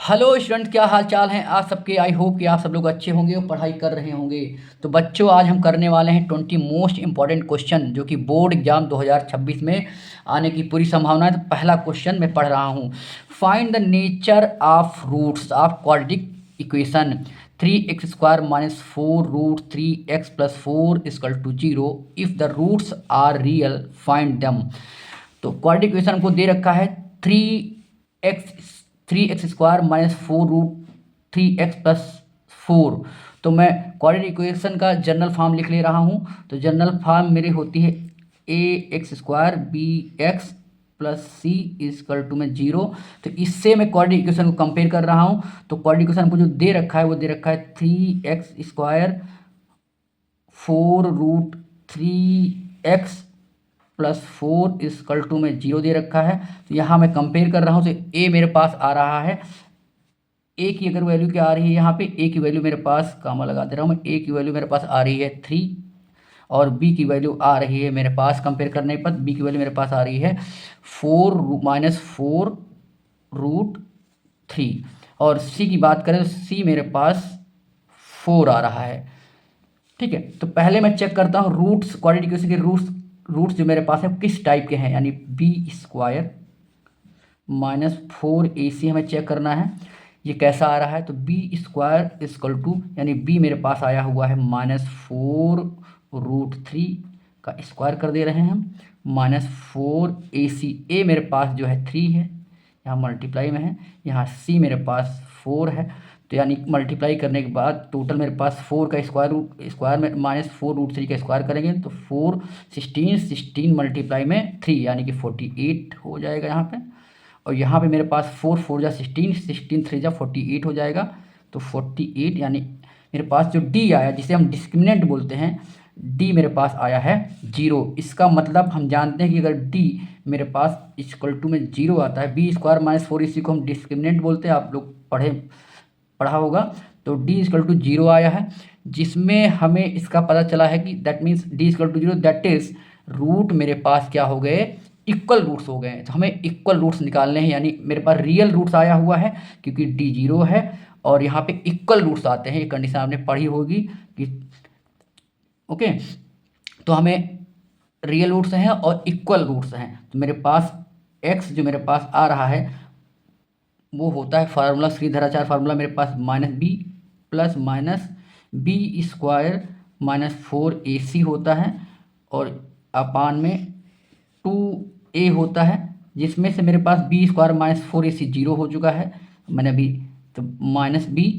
Hello student, क्या हाल चाल हैं आप सबके। आई होप कि आप सब लोग अच्छे होंगे और पढ़ाई कर रहे होंगे। तो बच्चों, आज हम करने वाले हैं 20 मोस्ट इंपॉर्टेंट क्वेश्चन जो कि बोर्ड एग्जाम 2026 में आने की पूरी संभावना है। तो पहला क्वेश्चन मैं पढ़ रहा हूँ। Find the nature of roots of quadratic equation 3x² minus 4√3x+4 equal to 0 if the roots are real find them. तो क्वाड्रेटिक इक्वेशन को दे रखा है 3x² माइनस 4√3x+4। तो मैं क्वाड्रेटिक इक्वेशन का जनरल फॉर्म लिख ले रहा हूँ। तो जनरल फॉर्म मेरी होती है ax² bx plus c is equal to में 0। तो इससे मैं क्वाड्रेटिक इक्वेशन को कंपेयर कर रहा हूँ। तो क्वाड्रेटिक इक्वेशन को जो दे रखा है वो दे रखा है 3x² 4√3x+4 इजकल टू में 0 दे रखा है। तो यहाँ मैं कंपेयर कर रहा हूँ। तो ए मेरे पास आ रहा है, ए की अगर वैल्यू क्या आ रही है, यहाँ पे ए की वैल्यू मेरे पास, कामा लगा दे रहा हूँ मैं, ए की वैल्यू मेरे पास आ रही है 3 और बी की वैल्यू आ रही है मेरे पास, कंपेयर करने पर बी की वैल्यू मेरे पास आ रही है 4-4√3। और सी की बात करें तो सी मेरे पास 4 आ रहा है। ठीक है, तो पहले मैं चेक करता हूँ रूट्स, क्वाड्रेटिक इक्वेशन के रूट्स जो मेरे पास है किस टाइप के हैं, यानी b² माइनस 4ac हमें चेक करना है ये कैसा आ रहा है। तो b² इक्वल टू, यानी b मेरे पास आया हुआ है -4√3 का स्क्वायर कर दे रहे हैं हम, -4ac। a मेरे पास जो है 3 है, यहाँ मल्टीप्लाई में है, यहाँ c मेरे पास 4 है। तो यानी मल्टीप्लाई करने के बाद टोटल मेरे पास 4 का स्क्वायर में -4√3 का स्क्वायर करेंगे तो 4 16 मल्टीप्लाई में 3 यानी कि 48 हो जाएगा यहाँ पे। और यहाँ पे मेरे पास 4 4 जा 16, 16 3 जा 48 हो जाएगा। तो 48 यानी मेरे पास जो डी आया, जिसे हम डिस्क्रिमिनेंट बोलते हैं, डी मेरे पास आया है 0। इसका मतलब हम जानते हैं कि अगर डी मेरे पास इक्वल टू में 0 आता है, b² माइनस 4 इसी को हम डिस्क्रिमिनेंट बोलते हैं, आप लोग पढ़ा होगा। तो डी इक्वल टू 0 आया है, जिसमें हमें इसका पता चला है कि that means D equal to 0, that is root मेरे पास क्या हो गए, इक्वल रूट्स हो गए हैं। तो हमें इक्वल रूट्स निकालने हैं, यानी मेरे पास रियल रूट्स आया हुआ है क्योंकि डी 0 है और यहाँ पे इक्वल रूट्स आते हैं। ये कंडीशन आपने पढ़ी होगी कि ओके। तो हमें रियल रूट्स हैं और इक्वल रूट्स हैं। तो मेरे पास एक्स जो मेरे पास आ रहा है वो होता है फार्मूला, श्रीधराचार्य फार्मूला मेरे पास -b plus minus b² minus 4ac होता है और अपान में 2a होता है, जिसमें से मेरे पास b² माइनस 4ac 0 हो चुका है मैंने अभी। तो -b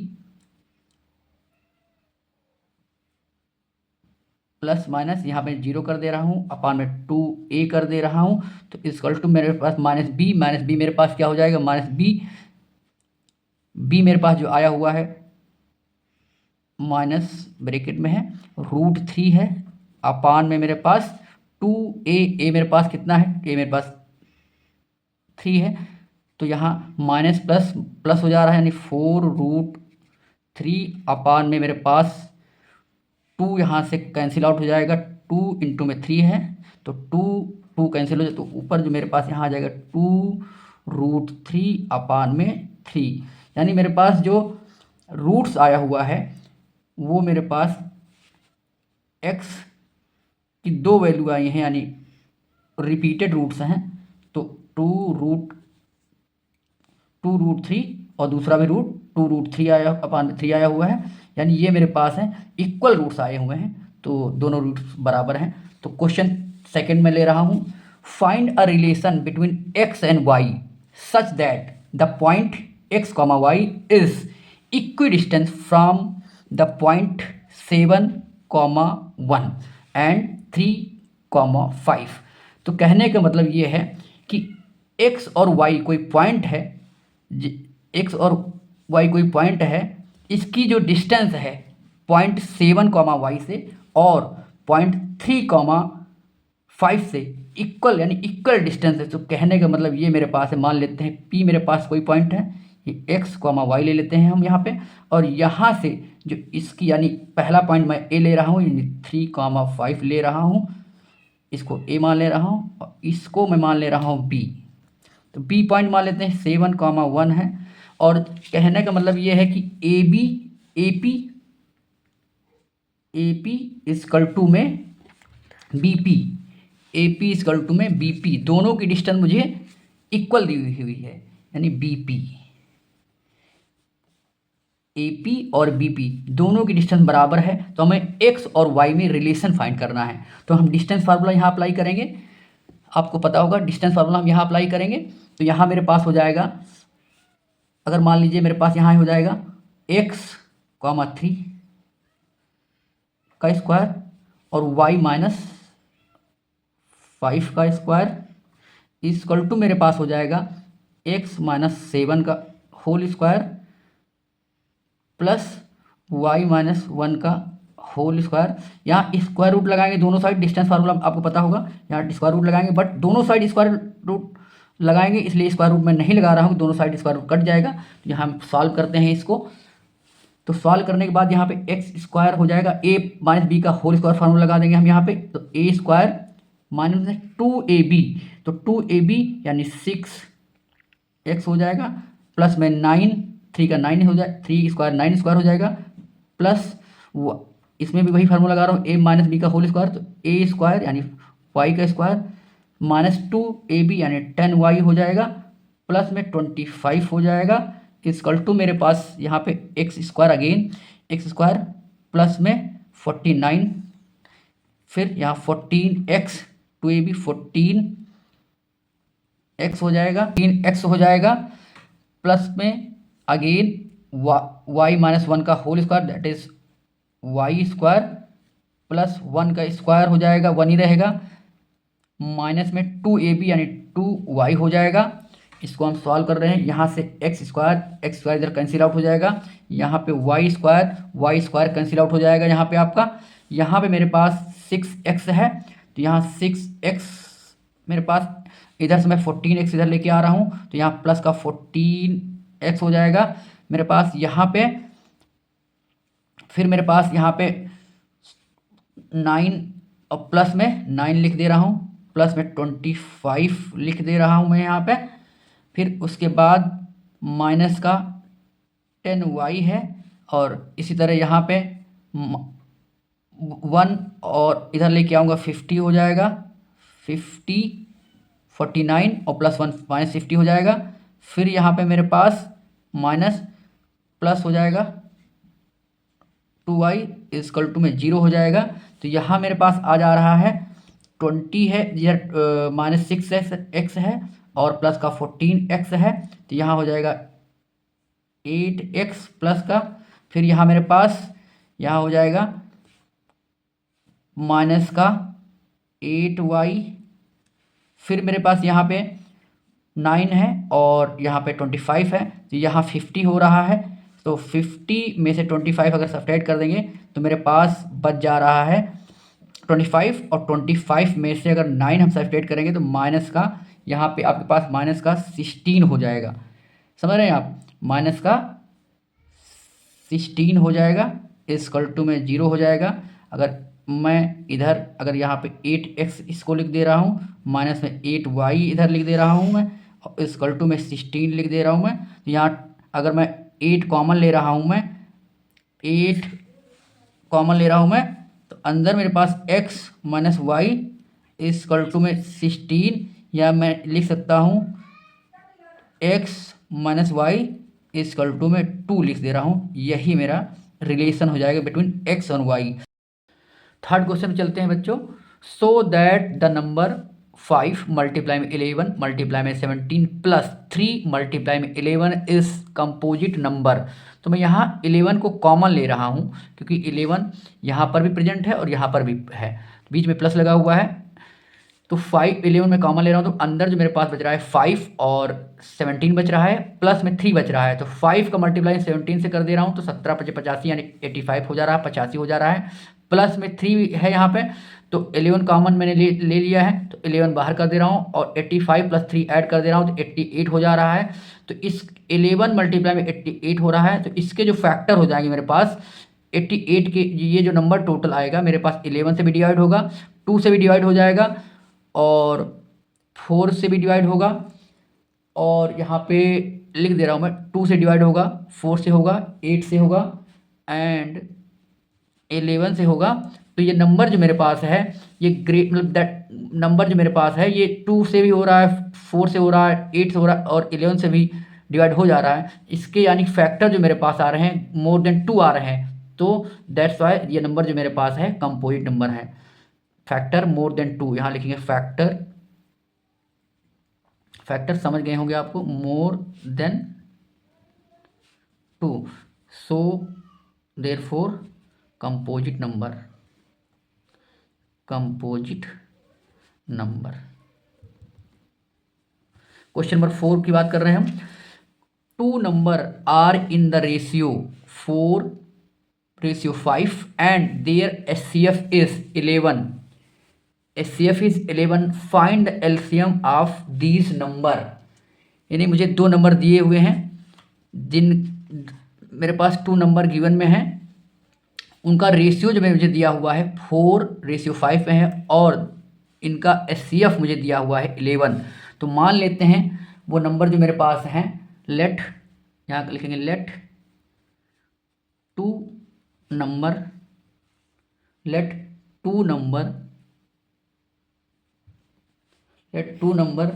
प्लस माइनस यहाँ पे 0 कर दे रहा हूँ, अपान में 2a कर दे रहा हूँ। तो इक्वल टू मेरे पास -b मेरे पास क्या हो जाएगा, -b मेरे पास जो आया हुआ है माइनस ब्रैकेट में है √3 है, अपान में मेरे पास 2a मेरे पास कितना है, a मेरे पास 3 है। तो यहाँ माइनस प्लस प्लस हो जा रहा है, यानी 4√3 अपान में मेरे पास 2 यहाँ से कैंसिल आउट हो जाएगा, 2 इंटू में 3 है तो 2 कैंसिल हो जाए, तो ऊपर जो मेरे पास यहाँ आ जाएगा 2√3 अपान में 3। यानी मेरे पास जो रूट्स आया हुआ है वो मेरे पास x की 2 वैल्यू आई हैं, यानी रिपीटेड रूट्स हैं। तो 2√3 और दूसरा भी रूट 2√3 आया अपान 3 आया हुआ है, यानी ये मेरे पास हैं इक्वल रूट्स आए हुए हैं। तो दोनों रूट्स बराबर हैं। तो क्वेश्चन सेकंड में ले रहा हूँ, find a relation between x and y such that the point x, y is equidistance from the point 7, 1 and 3, 5। तो कहने का मतलब ये है कि x और y कोई पॉइंट है, x और y कोई पॉइंट है, इसकी जो डिस्टेंस है पॉइंट 7, y से और पॉइंट 3, 5 से इक्वल, यानी इक्वल डिस्टेंस है। तो कहने का मतलब ये मेरे पास है, मान लेते हैं P मेरे पास कोई पॉइंट है, ये x, y ले लेते हैं हम यहाँ पे, और यहाँ से जो इसकी, यानी पहला पॉइंट मैं A ले रहा हूँ, यानी 3, 5 ले रहा हूँ, इसको A मान ले रहा हूँ और इसको मैं मान ले रहा हूँ B। तो बी पॉइंट मान लेते हैं 7,1 है। और कहने का मतलब ये है कि ए पी इजकल टू में B P, A P is equal to में बी पी, दोनों की डिस्टेंस मुझे इक्वल दी हुई है, यानी बी पी, ए पी और बी पी दोनों की डिस्टेंस बराबर है। तो हमें एक्स और वाई में रिलेशन फाइंड करना है। तो हम डिस्टेंस फार्मूला यहाँ अप्लाई करेंगे, आपको पता होगा डिस्टेंस फार्मूला हम यहाँ अप्लाई करेंगे। तो यहाँ मेरे पास हो जाएगा, अगर मान लीजिए मेरे पास यहाँ हो जाएगा एक्स कॉमा 3 का स्क्वायर और वाई माइनस 5 का स्क्वायर इक्वल टू मेरे पास हो जाएगा एक्स माइनस 7 का whole square plus y minus 1 का होल स्क्वायर। यहाँ स्क्वायर रूट लगाएंगे दोनों साइड, डिस्टेंस फार्मूला आपको पता होगा, यहाँ स्क्वायर रूट लगाएंगे, बट दोनों साइड स्क्वायर रूट लगाएंगे, इसलिए स्क्वायर रूट में नहीं लगा रहा हूँ, दोनों साइड स्क्वायर रूट कट जाएगा। तो यहाँ हम सॉल्व करते हैं इसको। तो सॉल्व करने के बाद यहाँ पे एक्स स्क्वायर हो जाएगा, ए माइनस बी का होल स्क्वायर फार्मूला लगा देंगे हम यहाँ पे। तो ए स्क्वायर माइनस 2ab, तो 2ab यानी 6x हो जाएगा, प्लस में 9, 3 का 9 हो जाए, 3 स्क्वायर 9 स्क्वायर हो जाएगा, प्लस इसमें भी वही फार्मूला लगा रहा हूँ, ए माइनस बी का होल स्क्वायर, तो ए स्क्वायर यानी वाई का स्क्वायर माइनस 2ab यानी 10y हो जाएगा, प्लस में 25 हो जाएगा, इक्वल टू मेरे पास यहाँ पे x square, again x square plus में 49, फिर यहाँ 14x 2ab 14x हो जाएगा, 3x हो जाएगा, प्लस में अगेन वाई माइनस 1 का whole square that is y square plus 1 का स्क्वायर हो जाएगा, 1 ही रहेगा, माइनस में 2ab यानी 2y हो जाएगा। इसको हम सॉल्व कर रहे हैं, यहाँ से एक्स स्क्वायर इधर कैंसिल आउट हो जाएगा, यहाँ पे वाई स्क्वायर कैंसिल आउट हो जाएगा, यहाँ पे आपका, यहाँ पे मेरे पास 6x है, तो यहाँ 6x मेरे पास, इधर से मैं 14x इधर लेके आ रहा हूँ, तो यहाँ प्लस का 14x हो जाएगा मेरे पास यहाँ पे। फिर मेरे पास यहाँ पे 9 और प्लस में 9 लिख दे रहा हूँ, प्लस में 25 लिख दे रहा हूँ मैं यहाँ पे। फिर उसके बाद माइनस का 10y है, और इसी तरह यहाँ पे 1 और इधर लेके आऊँगा 50 हो जाएगा, 50 49 और प्लस 1 माइनस 50 हो जाएगा। फिर यहाँ पे मेरे पास माइनस प्लस हो जाएगा 2y इक्वल टू में 0 हो जाएगा। तो यहाँ मेरे पास आ जा रहा है 20 है, इधर माइनस 6x है और प्लस का 14x है, तो यहाँ हो जाएगा 8x प्लस का, फिर यहाँ मेरे पास यहाँ हो जाएगा माइनस का 8y, फिर मेरे पास यहाँ पे 9 है और यहाँ पे 25 है, तो यहाँ 50 हो रहा है। तो 50 में से 25 अगर सब्ट्रैक्ट कर देंगे तो मेरे पास बच जा रहा है 25, और 25 में से अगर 9 हम सब्ट्रैक्ट करेंगे तो माइनस का, यहाँ पे आपके पास माइनस का 16 हो जाएगा, समझ रहे हैं आप, माइनस का 16 हो जाएगा, इक्वल टू में 0 हो जाएगा। अगर मैं इधर अगर यहाँ पे 8x इसको लिख दे रहा हूँ, माइनस में 8y इधर लिख दे रहा हूँ मैं, और इक्वल टू में 16 लिख दे रहा हूँ मैं। तो यहाँ अगर मैं 8 कॉमन ले रहा हूँ मैं, 8 कॉमन ले रहा हूँ मैं, तो अंदर मेरे पास x minus y equal to में 16, या मैं लिख सकता हूँ x minus y equal to में 2 लिख दे रहा हूँ। यही मेरा रिलेशन हो जाएगा बिटवीन x और y। थर्ड क्वेश्चन में चलते हैं बच्चों। So that the number 5 multiply में 11 मल्टीप्लाई में 17 प्लस 3 मल्टीप्लाई में 11 इज कंपोजिट नंबर। तो मैं यहाँ 11 को कॉमन ले रहा हूँ, क्योंकि 11 यहाँ पर भी प्रेजेंट है और यहाँ पर भी है, बीच में प्लस लगा हुआ है। तो 11 में कॉमन ले रहा हूँ, तो अंदर जो मेरे पास बच रहा है 5 और 17 बच रहा है, प्लस में 3 बच रहा है। तो 5 का मल्टीप्लाई 17 से कर दे रहा हूँ, तो 17 × 85 यानी 85 हो जा रहा है, 85 हो जा रहा है, प्लस में 3 है यहाँ पे, तो 11 कॉमन मैंने ले लिया है, तो 11 बाहर कर दे रहा हूँ, और 85 + 3 ऐड कर दे रहा हूँ, तो 88 हो जा रहा है। तो इस 11 मल्टीप्लाई में 88 हो रहा है, तो इसके जो फैक्टर हो जाएंगे मेरे पास 88 के, ये जो नंबर टोटल आएगा मेरे पास 11 से भी डिवाइड होगा, 2 से भी डिवाइड हो जाएगा, और 4 से भी डिवाइड होगा, और यहाँ पे लिख दे रहा हूँ मैं, 2 से डिवाइड होगा, 4 से होगा, 8 से होगा एंड 11 से होगा। तो ये नंबर जो मेरे पास है ये ग्रेट मतलब दैट नंबर जो मेरे पास है ये 2 से भी हो रहा है, 4 से हो रहा है, 8 से हो रहा है और 11 से भी डिवाइड हो जा रहा है। इसके यानी फैक्टर जो मेरे पास आ रहे हैं मोर देन 2 आ रहे हैं, तो दैट्स वाई ये नंबर जो मेरे पास है कंपोजिट नंबर है। फैक्टर मोर देन 2 यहाँ लिखेंगे फैक्टर, फैक्टर समझ गए होंगे आपको, more than 2, so therefore composite number, composite number. Question number 4 की बात कर रहे हैं हम। 2 number are in the ratio 4:5 and their HCF is 11, HCF is 11, find the LCM of these number. यानी मुझे 2 नंबर दिए हुए हैं जिन मेरे पास 2 नंबर गिवन में हैं, उनका रेशियो जो मुझे दिया हुआ है 4:5 में है और इनका एचसीएफ मुझे दिया हुआ है 11। तो मान लेते हैं वो नंबर जो मेरे पास हैं, लेट यहाँ लिखेंगे let 2 number, let 2 number, let 2 number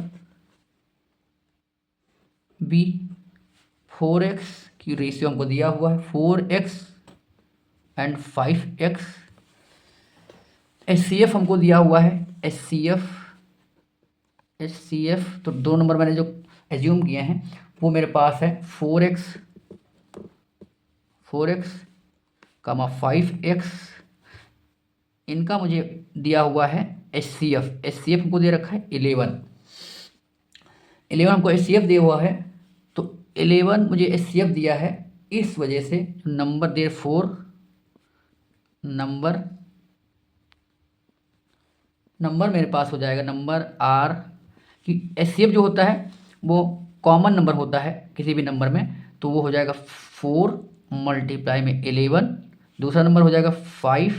be 4x की रेशियो हमको दिया हुआ है 4x एंड 5x। एचसीएफ हमको दिया हुआ है एचसीएफ, तो 2 नंबर मैंने जो एज्यूम किए हैं वो मेरे पास है 4x, 5x, इनका मुझे दिया हुआ है एचसीएफ हमको दे रखा है 11 हमको एचसीएफ दिया हुआ है। तो 11 मुझे एचसीएफ दिया है, इस वजह से नंबर दे 4 नंबर मेरे पास हो जाएगा नंबर आर कि एचसीएफ जो होता है वो कॉमन नंबर होता है किसी भी नंबर में, तो वो हो जाएगा 4 मल्टीप्लाई में 11, दूसरा नंबर हो जाएगा 5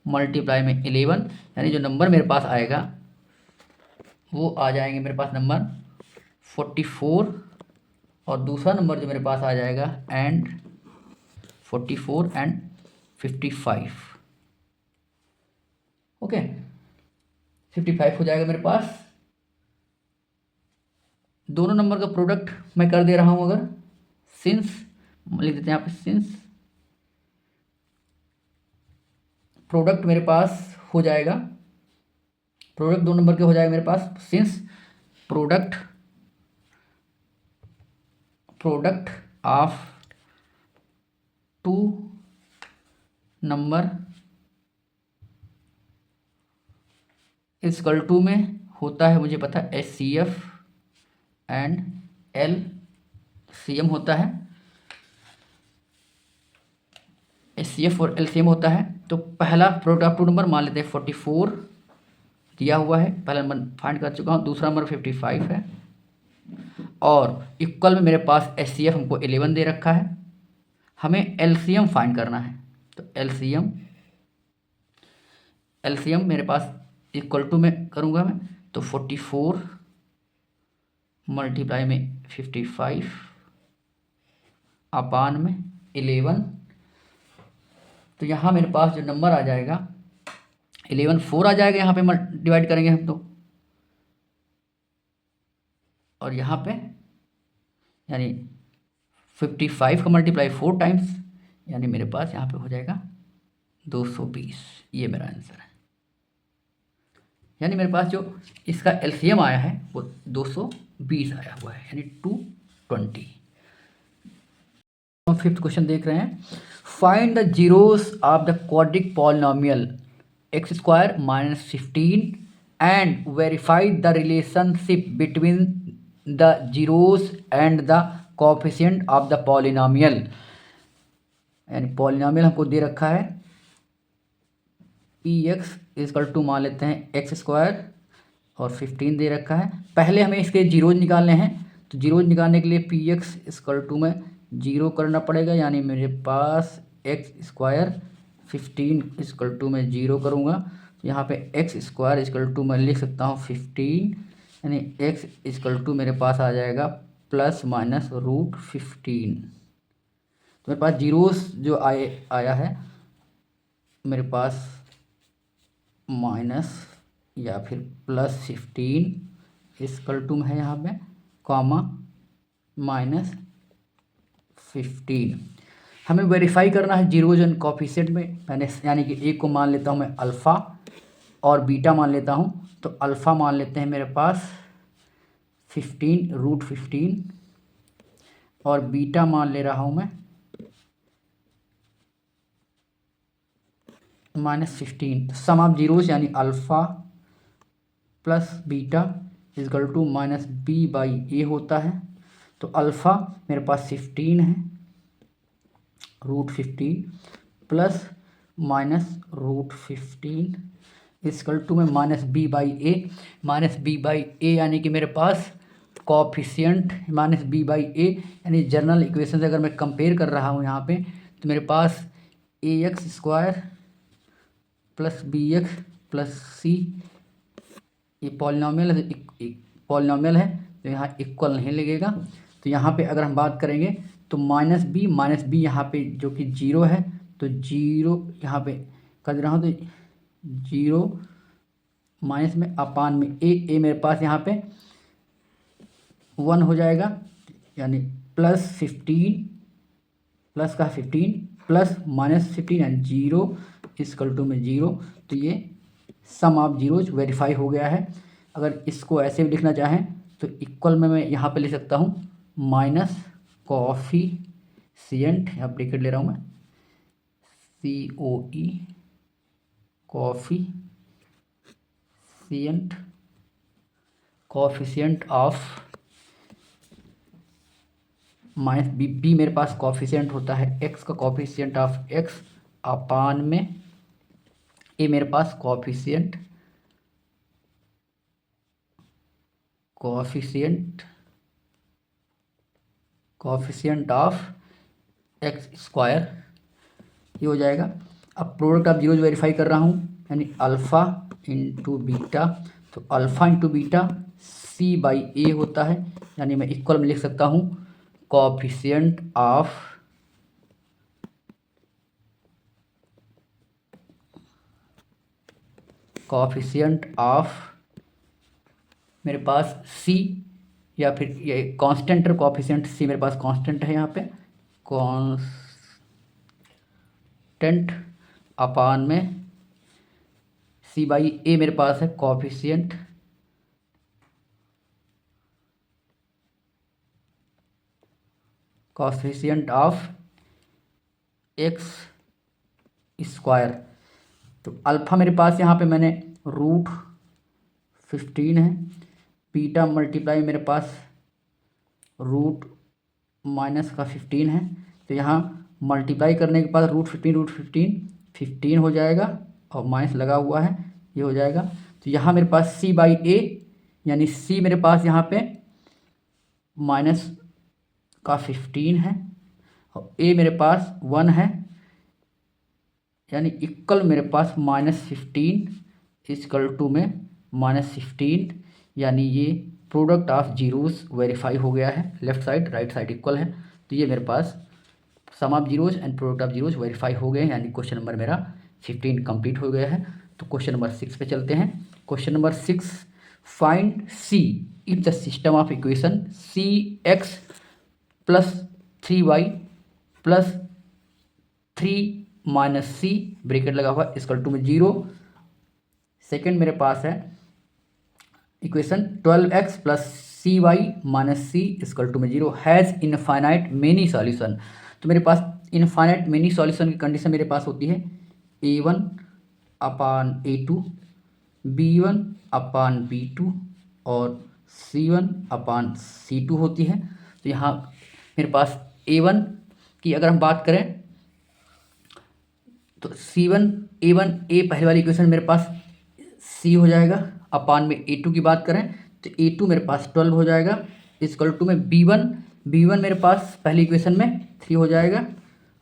मल्टीप्लाई में 11, यानी जो नंबर मेरे पास आएगा वो आ जाएंगे मेरे पास नंबर 44 और दूसरा नंबर जो मेरे पास आ जाएगा एंड 44 एंड 55। ओके 55 हो जाएगा मेरे पास। दोनों नंबर का प्रोडक्ट मैं कर दे रहा हूं, अगर सिंस लिख देते हैं यहाँ पे, सिंस प्रोडक्ट मेरे पास हो जाएगा, प्रोडक्ट 2 नंबर के हो जाएगा मेरे पास, since product of 2 number equal to में होता है, मुझे पता है एचसीएफ एंड एलसीएम होता है, एचसीएफ और एलसीएम होता है। तो पहला प्रोडक्ट ऑफ 2 नंबर मान लेते हैं 44 दिया हुआ है, पहला नंबर फाइंड कर चुका हूँ, दूसरा नंबर 55 है और इक्वल में मेरे पास एचसीएफ हमको 11 दे रखा है, हमें एलसीएम फाइंड करना है। तो एलसीएम मेरे पास इक्वल टू में करूँगा मैं, तो 44 मल्टीप्लाई में 55 अपान में 11, तो यहाँ मेरे पास जो नंबर आ जाएगा 11 4 आ जाएगा, यहाँ पे डिवाइड करेंगे हम तो, और यहाँ पे यानी 55 का मल्टीप्लाई 4 टाइम्स, यानी मेरे पास यहाँ पे हो जाएगा 220, ये मेरा आंसर है। यानी मेरे पास जो इसका एलसीएम आया है वो 220 आया हुआ है, यानी 220। हम 5th क्वेश्चन देख रहे हैं। Find the zeros of the quadric polynomial x² - 15 and verify the relationship between the zeros and the coefficient of the polynomial. यानी पॉलिनोमियल हमको दे रखा है px इक्वल टू मान लेते हैं x² और 15 दे रखा है। पहले हमें इसके जीरोज निकालने हैं, तो जीरोज निकालने के लिए px इक्वल टू में 0 करना पड़ेगा, यानी मेरे पास x² 15 इक्वल टू में 0 करूँगा, तो यहाँ पे x² इक्वल टू मैं लिख सकता हूँ 15 यानी x इक्वल टू मेरे पास आ जाएगा ±√15। तो मेरे पास जीरोस जो आया है मेरे पास माइनस या फिर +15 इक्वल टू है यहाँ पे कॉमा -15। हमें वेरीफाई करना है जीरोज एंड कोफिशिएंट में। मैंने यानी कि एक को मान लेता हूँ मैं अल्फ़ा और बीटा मान लेता हूँ। तो अल्फ़ा मान लेते हैं मेरे पास 15√15 और बीटा मान ले रहा हूँ मैं -15। सम ऑफ जीरोस यानी alpha plus beta is equal to -b/a होता है। तो अल्फ़ा मेरे पास 15 है √15 प्लस -√15 इजकल टू में -b/a। -b/a यानी कि मेरे पास कॉफिशिएंट -b/a यानी जनरल इक्वेशन से अगर मैं कंपेयर कर रहा हूँ यहाँ पे तो मेरे पास ax² plus bx plus c ये पॉलिनॉमियल है, पॉलिनॉमियल है तो यहाँ इक्वल नहीं लगेगा। तो यहाँ पे अगर हम बात करेंगे तो -b यहाँ पे जो कि 0 है तो 0 यहाँ पे कर रहा हूँ तो 0 माइनस में अपान में a मेरे पास यहाँ पे 1 हो जाएगा यानी +15 प्लस का 15 प्लस -15 यानी 0 इक्वल टू में 0। तो ये सम ऑफ जीरोज वेरीफाई हो गया है। अगर इसको ऐसे भी लिखना चाहें तो इक्वल में मैं यहाँ पे लिख सकता हूँ माइनस कॉफिशिएंट, यहाँ ब्रैकेट ले रहा हूँ मैं COE coefficient of minus b मेरे पास कॉफिशिएंट होता है x का कॉफिशिएंट ऑफ x अपान में ए मेरे पास कॉफिशिएंट ऑफ x²। ये हो जाएगा। अब प्रोडक्ट ऑफ जीरोज वेरीफाई कर रहा हूँ यानी अल्फ़ा इंटू बीटा। तो अल्फ़ा इंटू बीटा c/a होता है यानी मैं इक्वल में लिख सकता हूँ कॉफिशिएंट ऑफ मेरे पास c या फिर ये कांस्टेंट कॉफिशिएंट c मेरे पास कांस्टेंट है यहाँ पे कांस्टेंट अपान में c/a मेरे पास है कॉफिशिएंट ऑफ x²। तो अल्फ़ा मेरे पास यहाँ पे मैंने √15 है, बीटा मल्टीप्लाई मेरे पास √-15 है। तो यहाँ मल्टीप्लाई करने के बाद √15 हो जाएगा और माइनस लगा हुआ है ये हो जाएगा। तो यहाँ मेरे पास c/a यानी c मेरे पास यहाँ पे -15 है और a मेरे पास 1 है यानी इक्वल मेरे पास -15 इक्वल टू में -15 यानी ये प्रोडक्ट ऑफ जीरोस वेरीफाई हो गया है। Left side right side equal है। तो ये मेरे पास sum of zeros and product of zeros verify हो गए हैं यानी क्वेश्चन नंबर मेरा 15 कंप्लीट हो गया है। तो क्वेश्चन नंबर 6 पे चलते हैं। Question number 6 find c if the system of equation cx + 3y + 3 - c bracket लगा हुआ इक्वल टू में 0। सेकेंड मेरे पास है equation 12x + cy - c equal to में 0 हैज़ इनफाइनाइट मेनी सॉल्यूशन। तो मेरे पास इनफाइनाइट मेनी सॉल्यूशन की कंडीशन मेरे पास होती है a1/a2 b1/b2 और c1/c2 होती है। तो यहाँ मेरे पास a1 की अगर हम बात करें तो a1 पहले वाली इक्वेशन मेरे पास c हो जाएगा। अपान में a2 की बात करें तो a2 मेरे पास 12 हो जाएगा इक्वल टू में b1 मेरे पास पहली इक्वेशन में 3 हो जाएगा।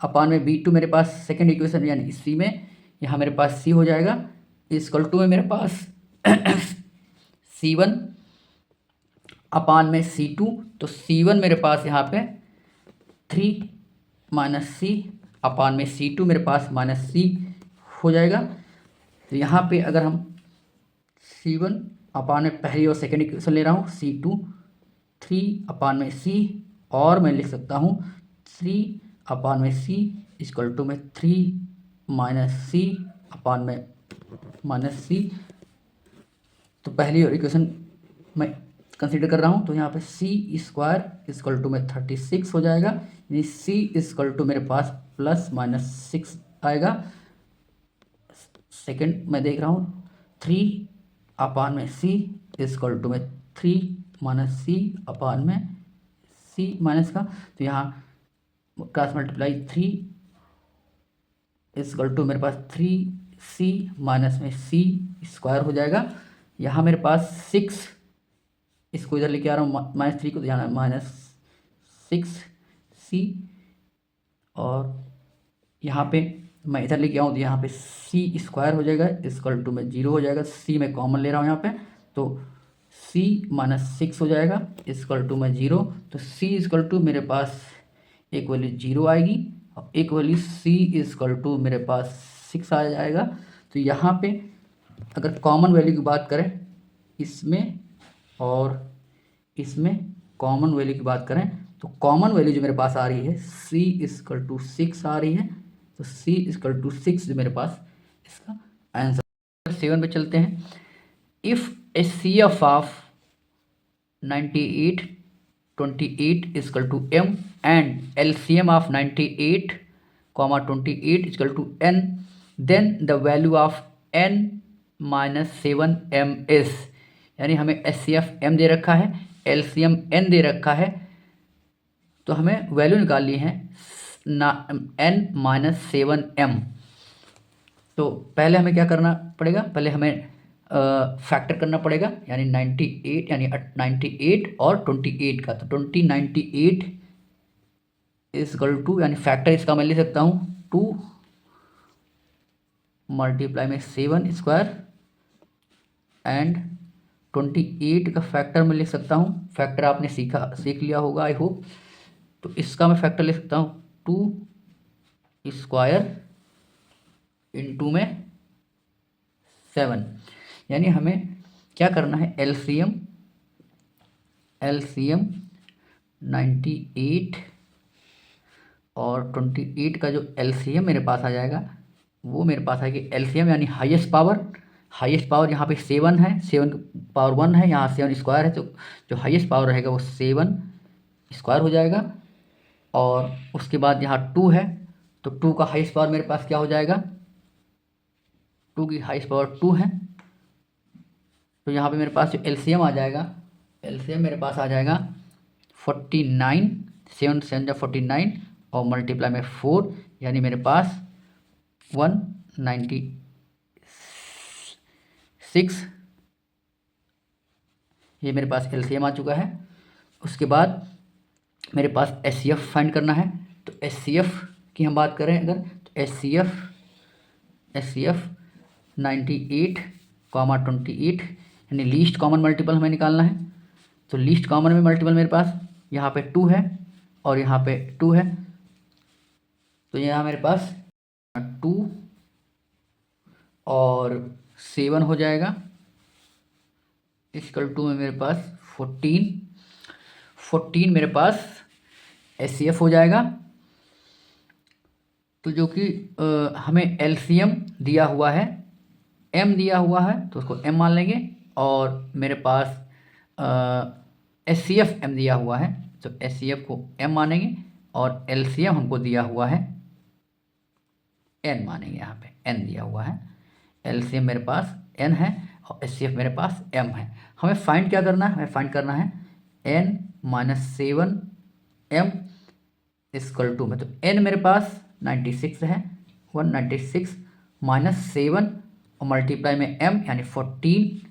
अपान में b2 मेरे पास सेकंड इक्वेशन यानी c में यहाँ मेरे पास c हो जाएगा इक्वल टू में मेरे पास c1 अपान में C2, तो C1 मेरे पास यहाँ पे 3 माइनस सी अपान में C2 मेरे पास माइनस सी हो जाएगा। तो यहाँ पे अगर हम C1 अपान में पहली और सेकेंड इक्वेशन ले रहा हूँ, C2 3 अपान में C, और मैं लिख सकता हूँ 3 अपान में C इक्वल टू में 3 माइनस सी अपान में माइनस सी। तो पहली और इक्वेशन मैं कंसीडर कर रहा हूँ, तो यहाँ पे सी स्क्वायर इक्वल टू में 36 हो जाएगा, यानी सी इक्वल टू मेरे पास प्लस माइनस 6 आएगा। सेकंड मैं देख रहा हूँ 3 अपान में सी इक्वल टू में 3 माइनस सी अपान में सी माइनस का, तो यहाँ क्रॉस मल्टीप्लाई 3 इक्वल टू मेरे पास 3c माइनस में c स्क्वायर हो जाएगा। यहाँ मेरे पास 6, इसको इधर लेके आ रहा हूँ -3 को, तो यहाँ -6c, और यहाँ पे मैं इधर लेके आऊँ तो यहाँ पे c स्क्वायर हो जाएगा इक्वल टू में 0 हो जाएगा। c मैं कॉमन ले रहा हूँ यहाँ पे, तो c -6 हो जाएगा इक्वल टू में 0। तो c इक्वल टू मेरे पास एक वैल्यू 0 आएगी और एक वैल्यू c इक्वल टू मेरे पास 6 आ जाएगा। तो यहाँ पे अगर कॉमन वैल्यू की बात करें इसमें और इसमें, कॉमन वैल्यू की बात करें तो कॉमन वैल्यू जो मेरे पास आ रही है c इक्वल टू 6 आ रही है, तो c इक्वल टू 6 जो मेरे पास इसका आंसर। 7 पे चलते हैं। If A C F of 98 28 equal to m and LCM of 98, 28 equal to n, then the value of n minus 7m is, यानी हमें HCF m दे रखा है, LCM n दे रखा है, तो हमें वैल्यू निकालनी है n माइनस 7m। तो पहले हमें क्या करना पड़ेगा, पहले हमें फैक्टर करना पड़ेगा, यानी 98 यानी 98 और 28 का, तो 98 इक्वल टू, यानी फैक्टर इसका मैं ले सकता हूँ 2 मल्टीप्लाई में 7 स्क्वायर एंड 28 का फैक्टर मैं लिख सकता हूँ, फैक्टर आपने सीख लिया होगा आई होप। तो इसका मैं फैक्टर ले सकता हूँ 2 स्क्वायर इंटू में 7, यानी हमें क्या करना है, LCM 98 और 28 का जो LCM मेरे पास आ जाएगा वो मेरे पास आएगी LCM, यानी हाईएस्ट पावर यहाँ पे 7 है, 7 पावर 1 है, यहाँ 7 स्क्वायर है, तो जो हाईएस्ट पावर रहेगा वो 7 स्क्वायर हो जाएगा। और उसके बाद यहाँ 2 है, तो 2 का हाईएस्ट पावर मेरे पास क्या हो जाएगा, 2 की हाईएस्ट पावर 2 है, तो यहाँ पे मेरे पास जो LCM आ जाएगा, LCM मेरे पास आ जाएगा 49, 7 7 49 और मल्टीप्लाई में 4, यानी मेरे पास 196, ये मेरे पास LCM आ चुका है। उसके बाद मेरे पास HCF फाइंड करना है, तो HCF की हम बात करें अगर, तो HCF 98, 28, यानी लीस्ट कॉमन मल्टीपल हमें निकालना है। तो लीस्ट कॉमन में मल्टीपल मेरे पास यहाँ पे 2 है और यहाँ पे 2 है, तो यहाँ मेरे पास 2 और 7 हो जाएगा इक्वल टू में मेरे पास 14 मेरे पास HCF हो जाएगा। तो जो कि हमें LCM दिया हुआ है, M दिया हुआ है तो उसको M मान लेंगे, और मेरे पास HCF M दिया हुआ है तो HCF को M मानेंगे, और LCM हमको दिया हुआ है N मानेंगे, यहाँ पे N दिया हुआ है, LCM मेरे पास N है और HCF मेरे पास M है। हमें फाइंड क्या करना है, हमें फाइंड करना है N minus 7M equal to में, तो N मेरे पास 96 है, 196 माइनस 7 और मल्टीप्लाई में M यानी 14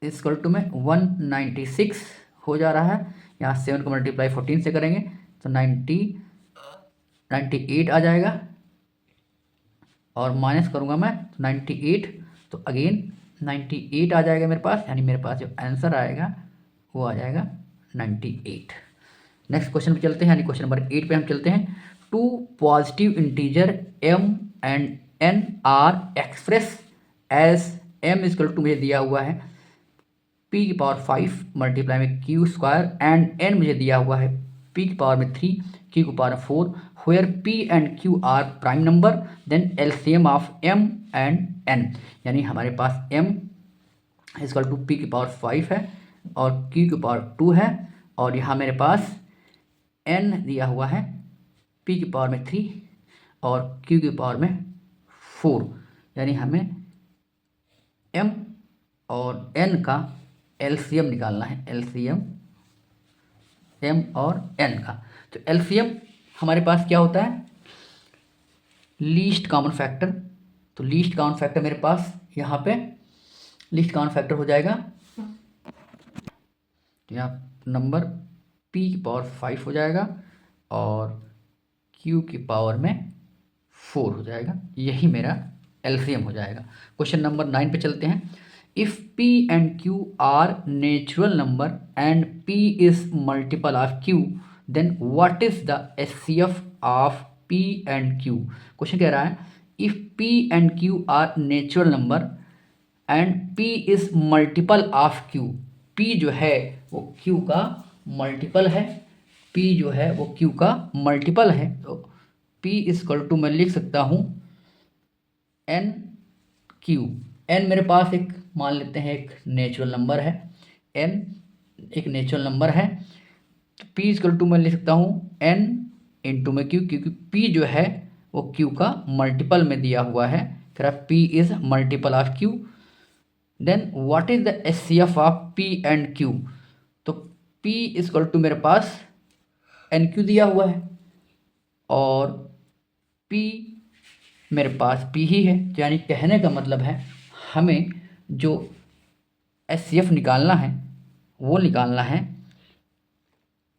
इक्वल टू में 196 हो जा रहा है। यहाँ 7 को मल्टीप्लाई 14 से करेंगे तो 98 आ जाएगा, और माइनस करूँगा मैं तो 98, तो अगेन 98 आ जाएगा मेरे पास, यानी मेरे पास जो आंसर आएगा वो आ जाएगा 98। नेक्स्ट क्वेश्चन पे चलते हैं, यानी क्वेश्चन नंबर 8 पे हम चलते हैं। Two positive integer m and n are express as m equal to मुझे दिया हुआ है p की पावर 5 मल्टीप्लाई में q स्क्वायर एंड n मुझे दिया हुआ है p की पावर में 3 q की power 4 where p and q are prime number then LCM of m and n, यानी हमारे पास m इक्वल टू p की पावर 5 है और q की पावर 2 है और यहाँ मेरे पास n दिया हुआ है p की पावर में 3 और q की पावर में 4, यानी हमें m और n का LCM निकालना है, LCM m और n का। तो LCM हमारे पास क्या होता है, लीस्ट कॉमन फैक्टर। तो लीस्ट कॉमन फैक्टर मेरे पास यहाँ पे लीस्ट कॉमन फैक्टर हो जाएगा, यहाँ नंबर p की पावर 5 हो जाएगा और q की पावर में 4 हो जाएगा, यही मेरा LCM हो जाएगा। क्वेश्चन नंबर 9 पे चलते हैं। If p and q are natural number and p is multiple of q then what is the HCF of p and q। Question कह रहा है if p and q are natural number and p is multiple of q, p जो है वो q का multiple है, p जो है वो q का मल्टीपल है। तो p इक्वल टू मैं लिख सकता हूँ n q। n मेरे पास एक मान लेते हैं एक नेचुरल नंबर है, n एक नेचुरल नंबर है। तो p इक्वल टू मैं लिख सकता हूँ n इंटू में q, क्योंकि p जो है वो q का मल्टीपल में दिया हुआ है, कह रहा p is multiple of q। Then what is the HCF of p and q। तो p इक्वल टू मेरे पास NQ दिया हुआ है और p मेरे पास p ही है, यानी कहने का मतलब है हमें जो HCF निकालना है वो निकालना है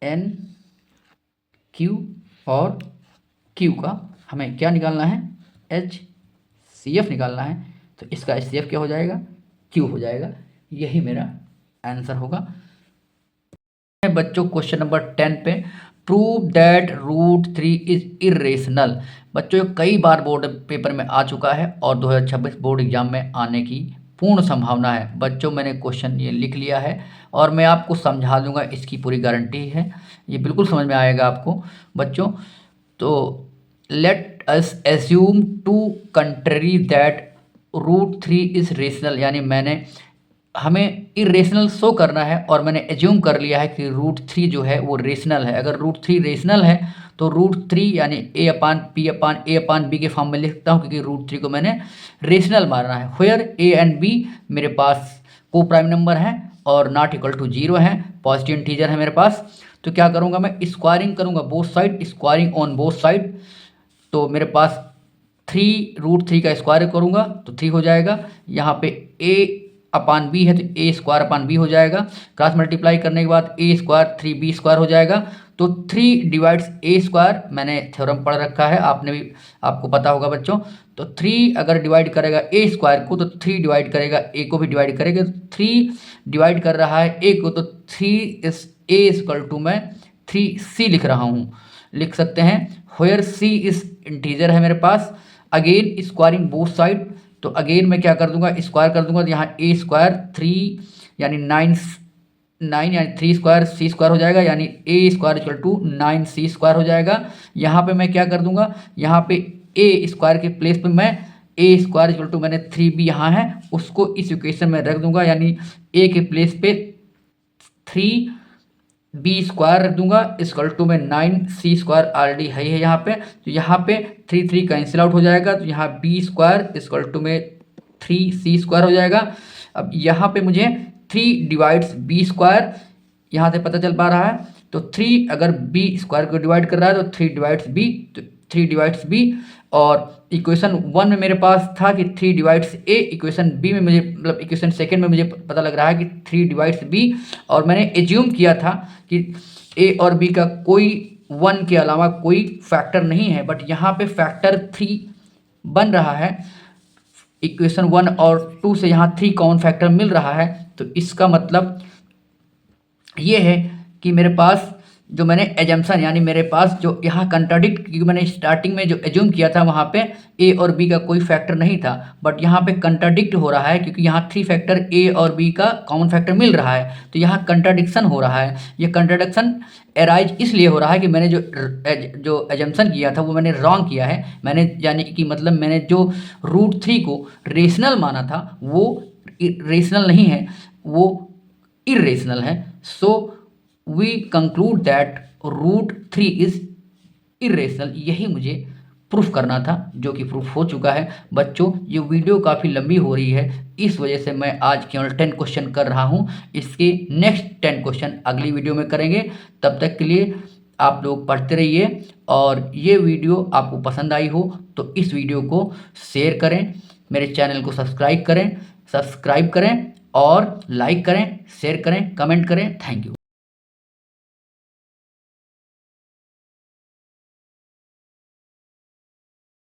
n q और q का, हमें क्या निकालना है HCF निकालना है। तो इसका HCF क्या हो जाएगा, q हो जाएगा, यही मेरा आंसर होगा। बच्चों क्वेश्चन नंबर 10 पे प्रूव दैट √3 इज इरेशनल। बच्चों कई बार बोर्ड पेपर में आ चुका है और 2026 बोर्ड एग्जाम में आने की पूर्ण संभावना है। बच्चों मैंने क्वेश्चन ये लिख लिया है और मैं आपको समझा दूंगा, इसकी पूरी गारंटी है, ये बिल्कुल समझ में आएगा आपको बच्चों। तो let us assume to contrary that √3 is rational, यानी मैंने हमें इरेशनल शो करना है और मैंने एज्यूम कर लिया है कि √3 जो है वो रेशनल है। अगर √3 रेशनल है तो √3 यानी a/p/a/b के फॉर्म में लिख सकता हूँ, क्योंकि √3 को मैंने रेशनल माना है। वेयर a एंड b मेरे पास को प्राइम नंबर है और नॉट इक्वल टू 0 है, पॉजिटिव इंटीजर है मेरे पास। तो क्या करूँगा मैं, स्क्वायरिंग करूँगा both side, squaring on both side. तो मेरे पास 3√3 का स्क्वायर करूँगा तो 3 हो जाएगा, यहाँ पे a/b है तो a²/b हो जाएगा। क्रॉस मल्टीप्लाई करने के बाद a² 3b² हो जाएगा। तो 3 डिवाइड्स a², मैंने थ्योरम पढ़ रखा है, आपने भी, आपको पता होगा बच्चों। तो 3 अगर डिवाइड करेगा a² को तो 3 डिवाइड करेगा a को भी डिवाइड करेगा। तो 3 डिवाइड कर रहा है a को, तो 3 इस a मैं 3c लिख रहा हूँ, लिख सकते हैं। वेयर c इस इंटीजर है मेरे पास। अगेन स्क्वायरिंग बोथ साइड, तो अगेन मैं क्या कर दूंगा, स्क्वायर कर दूंगा। तो यहाँ a² 3 यानी 9 यानी 3² c² हो जाएगा, यानी a² 9c² हो जाएगा। यहाँ पे मैं क्या कर दूंगा, यहाँ पे a² के प्लेस पे मैं a² मैंने 3b यहाँ है उसको इस इक्वेशन में रख दूंगा, यानी a के प्लेस पे 3b² रख दूंगा में 9c² ऑलरेडी है यहाँ पे। तो यहाँ पे 3 कैंसिल आउट हो जाएगा, तो यहाँ b² में 3c² हो जाएगा। अब यहाँ पे मुझे 3 डिवाइड्स b² यहाँ से पता चल पा रहा है। तो 3 अगर b² को डिवाइड कर रहा है तो 3 डिवाइड्स b, तो 3 डिवाइड्स b। और इक्वेशन 1 में मेरे पास था कि 3 डिवाइड्स a, इक्वेशन b में मुझे, मतलब इक्वेशन सेकंड में मुझे पता लग रहा है कि 3 डिवाइड्स b। और मैंने एज्यूम किया था कि a और b का कोई 1 के अलावा कोई फैक्टर नहीं है, बट यहाँ पे फैक्टर 3 बन रहा है। इक्वेशन 1 और 2 से यहाँ 3 कॉमन फैक्टर मिल रहा है, तो इसका मतलब ये है कि मेरे पास जो मैंने एजम्पशन यानी मेरे पास जो यहाँ कंट्राडिक्ट, क्योंकि मैंने स्टार्टिंग में जो एज्यूम किया था वहाँ पे ए और बी का कोई फैक्टर नहीं था, बट यहाँ पे कंट्राडिक्ट हो रहा है क्योंकि यहाँ 3 फैक्टर ए और बी का कॉमन फैक्टर मिल रहा है, तो यहाँ कंट्राडिक्शन हो रहा है। ये कंट्राडिक्शन एराइज इसलिए हो रहा है कि मैंने जो एजम्पशन किया था वो मैंने रॉन्ग किया है। मैंने यानी कि मतलब मैंने जो √3 को रेशनल माना था वो रेशनल नहीं है, वो इरेशनल है। So we conclude that √3 is irrational. यही मुझे प्रूफ करना था, जो कि प्रूफ हो चुका है। बच्चों, ये वीडियो काफ़ी लंबी हो रही है, इस वजह से मैं आज केवल 10 क्वेश्चन कर रहा हूँ। इसके नेक्स्ट 10 क्वेश्चन अगली वीडियो में करेंगे। तब तक के लिए आप लोग पढ़ते रहिए, और ये वीडियो आपको पसंद आई हो तो इस वीडियो को शेयर करें, मेरे चैनल को सब्सक्राइब करें और लाइक करें, शेयर करें, कमेंट करें। Thank you.